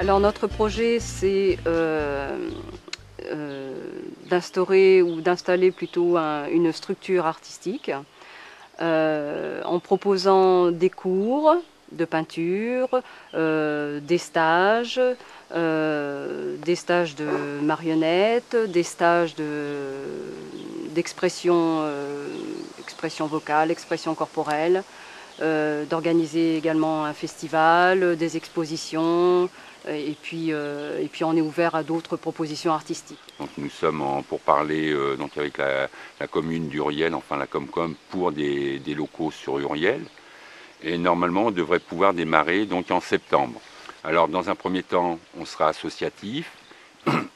Alors notre projet, c'est d'instaurer ou d'installer plutôt une structure artistique en proposant des cours de peinture, des stages de marionnettes, des stages d'expression expression vocale, expression corporelle, d'organiser également un festival, des expositions, et puis on est ouvert à d'autres propositions artistiques. Donc nous sommes pour parler donc avec la commune d'Uriel, enfin la Comcom, pour des locaux sur Uriel. Et normalement, on devrait pouvoir démarrer donc en septembre. Alors dans un premier temps, on sera associatif.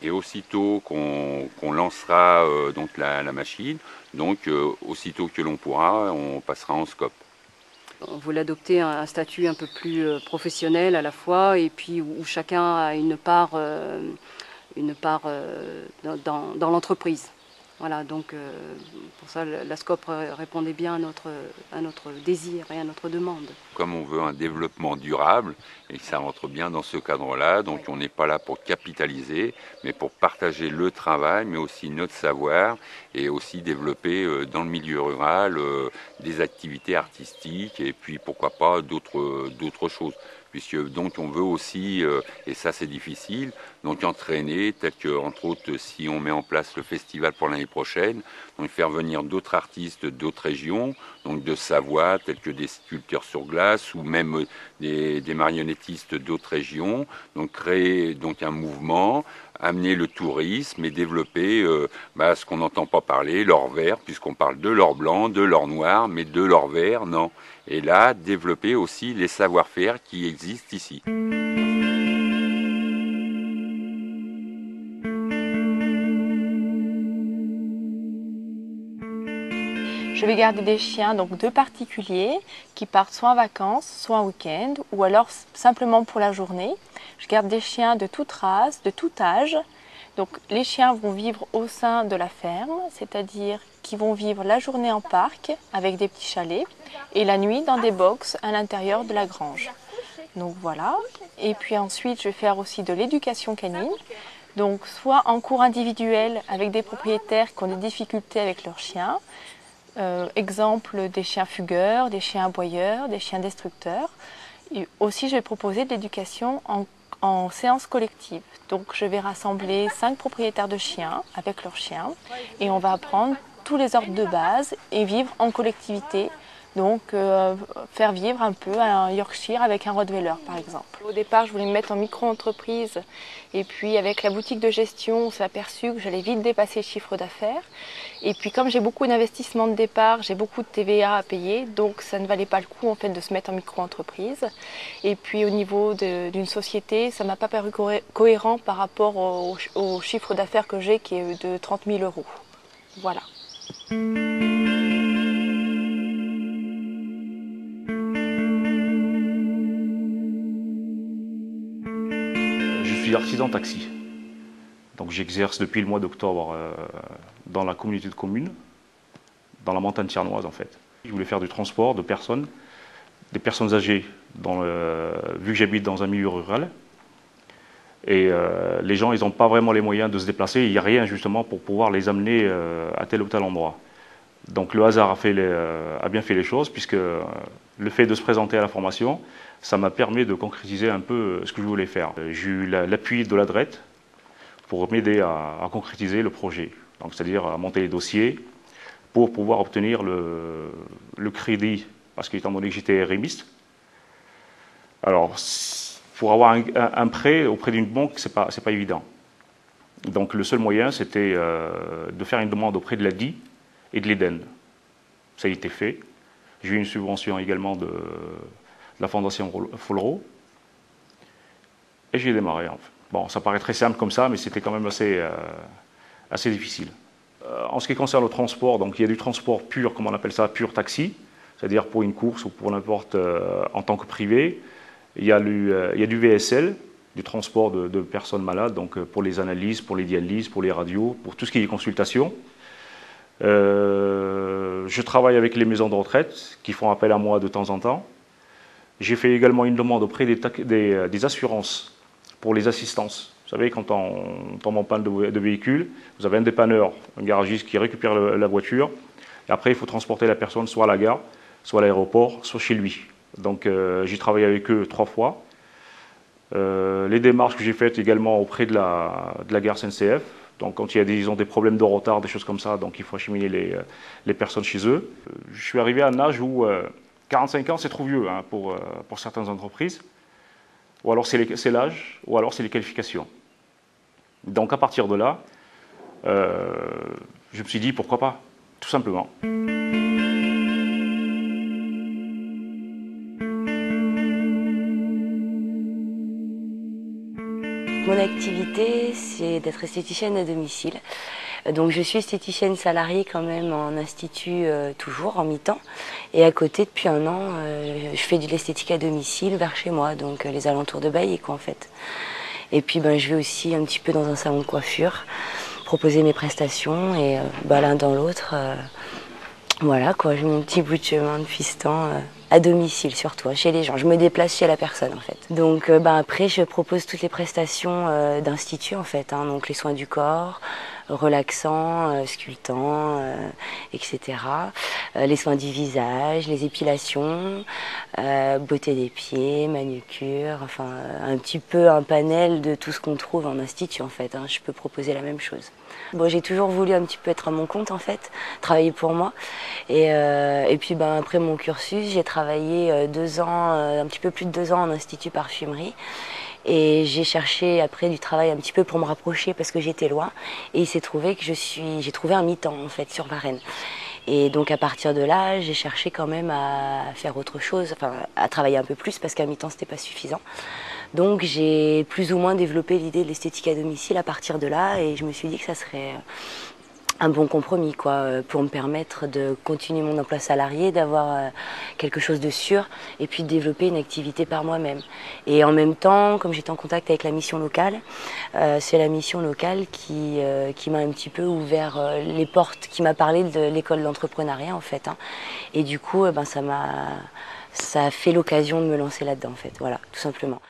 Et aussitôt qu'on lancera donc la machine, donc aussitôt que l'on pourra, on passera en SCOP. On voulait adopter un statut un peu plus professionnel à la fois, et puis où chacun a une part dans l'entreprise. Voilà, donc pour ça, la SCOP répondait bien à notre désir et à notre demande. Comme on veut un développement durable, et ça rentre bien dans ce cadre-là, donc on n'est pas là pour capitaliser, mais pour partager le travail, mais aussi notre savoir, et aussi développer dans le milieu rural des activités artistiques, et puis pourquoi pas d'autres choses. Puisque donc on veut aussi, et ça c'est difficile, donc entraîner, tel que entre autres si on met en place le festival pour l'année prochaine, donc faire venir d'autres artistes d'autres régions, donc de Savoie, tels que des sculpteurs sur glace ou même des marionnettistes d'autres régions, donc créer donc un mouvement, amener le tourisme et développer ce qu'on n'entend pas parler, l'or vert, puisqu'on parle de l'or blanc, de l'or noir, mais de l'or vert, non. Et là, développer aussi les savoir-faire qui existent ici. Je vais garder des chiens, donc deux particuliers, qui partent soit en vacances, soit en week-end, ou alors simplement pour la journée. Je garde des chiens de toute race, de tout âge. Donc les chiens vont vivre au sein de la ferme, c'est-à-dire qu'ils vont vivre la journée en parc avec des petits chalets et la nuit dans des box à l'intérieur de la grange. Donc voilà. Et puis ensuite, je vais faire aussi de l'éducation canine. Donc soit en cours individuel avec des propriétaires qui ont des difficultés avec leurs chiens. Exemple des chiens fugueurs, des chiens aboyeurs, des chiens destructeurs. Et aussi, je vais proposer de l'éducation en séance collective. Donc, je vais rassembler 5 propriétaires de chiens avec leurs chiens et on va apprendre tous les ordres de base et vivre en collectivité. Donc, faire vivre un peu un Yorkshire avec un Rottweiler, par exemple. Au départ, je voulais me mettre en micro-entreprise et puis avec la boutique de gestion, on s'est aperçu que j'allais vite dépasser le chiffre d'affaires. Et puis comme j'ai beaucoup d'investissements de départ, j'ai beaucoup de TVA à payer, donc ça ne valait pas le coup en fait de se mettre en micro-entreprise. Et puis au niveau d'une société, ça ne m'a pas paru cohérent par rapport au chiffre d'affaires que j'ai qui est de 30 000 €. Voilà. Je suis artisan taxi. Donc j'exerce depuis le mois d'octobre dans la communauté de communes, dans la montagne tiernoise en fait. Je voulais faire du transport de personnes, des personnes âgées, vu que j'habite dans un milieu rural. Et les gens, ils n'ont pas vraiment les moyens de se déplacer, il n'y a rien justement pour pouvoir les amener à tel ou tel endroit. Donc le hasard a bien fait les choses, puisque le fait de se présenter à la formation, ça m'a permis de concrétiser un peu ce que je voulais faire. J'ai eu l'appui de la DRET pour m'aider à concrétiser le projet, donc c'est-à-dire à monter les dossiers pour pouvoir obtenir le crédit, parce qu'étant donné que j'étais RMiste, alors pour avoir un prêt auprès d'une banque, c'est pas évident. Donc le seul moyen, c'était de faire une demande auprès de l'ADI et de l'EDEN. Ça a été fait. J'ai eu une subvention également de la Fondation Follereau. Et j'ai démarré. En fait. Bon, ça paraît très simple comme ça, mais c'était quand même assez difficile. En ce qui concerne le transport, donc il y a du transport pur, comme on appelle ça, pur taxi, c'est-à-dire pour une course ou pour n'importe en tant que privé. Il y a du VSL, du transport de personnes malades, donc pour les analyses, pour les dialyses, pour les radios, pour tout ce qui est consultation. Je travaille avec les maisons de retraite qui font appel à moi de temps en temps. J'ai fait également une demande auprès des assurances pour les assistances. Vous savez, quand on tombe en panne de véhicule, vous avez un dépanneur, un garagiste qui récupère la voiture. Et après, il faut transporter la personne soit à la gare, soit à l'aéroport, soit chez lui. Donc j'ai travaillé avec eux 3 fois. Les démarches que j'ai faites également auprès de la gare SNCF. Donc quand il y a des problèmes de retard, des choses comme ça, donc il faut acheminer les personnes chez eux. Je suis arrivé à un âge où 45 ans c'est trop vieux hein, pour certaines entreprises. Ou alors c'est l'âge, ou alors c'est les qualifications. Donc à partir de là, je me suis dit pourquoi pas, tout simplement. Mon activité, c'est d'être esthéticienne à domicile. Donc je suis esthéticienne salariée quand même en institut toujours en mi-temps. Et à côté, depuis 1 an, je fais de l'esthétique à domicile vers chez moi, donc les alentours de Bailly quoi en fait. Et puis je vais aussi un petit peu dans un salon de coiffure, proposer mes prestations et l'un dans l'autre. Voilà quoi, j'ai mon petit bout de chemin depuis ce temps. À domicile surtout, chez les gens. Je me déplace chez la personne en fait. Donc après je propose toutes les prestations d'institut en fait, hein, donc les soins du corps, relaxants, sculptants, etc. Les soins du visage, les épilations, beauté des pieds, manucure, enfin un petit peu un panel de tout ce qu'on trouve en institut en fait, hein. Je peux proposer la même chose. Bon, j'ai toujours voulu un petit peu être à mon compte en fait, travailler pour moi. Et puis après mon cursus, j'ai travaillé 2 ans, un petit peu plus de 2 ans en institut parfumerie. Et j'ai cherché après du travail un petit peu pour me rapprocher parce que j'étais loin. Et il s'est trouvé que j'ai trouvé un mi-temps en fait sur Varennes. Et donc à partir de là, j'ai cherché quand même à faire autre chose, enfin à travailler un peu plus parce qu'à mi-temps c'était pas suffisant. Donc j'ai plus ou moins développé l'idée de l'esthétique à domicile à partir de là et je me suis dit que ça serait un bon compromis quoi, pour me permettre de continuer mon emploi salarié, d'avoir quelque chose de sûr et puis de développer une activité par moi-même. Et en même temps, comme j'étais en contact avec la mission locale, c'est la mission locale qui m'a un petit peu ouvert les portes, qui m'a parlé de l'école d'entrepreneuriat en fait. Hein. Et du coup, ça a fait l'occasion de me lancer là-dedans en fait, voilà, tout simplement.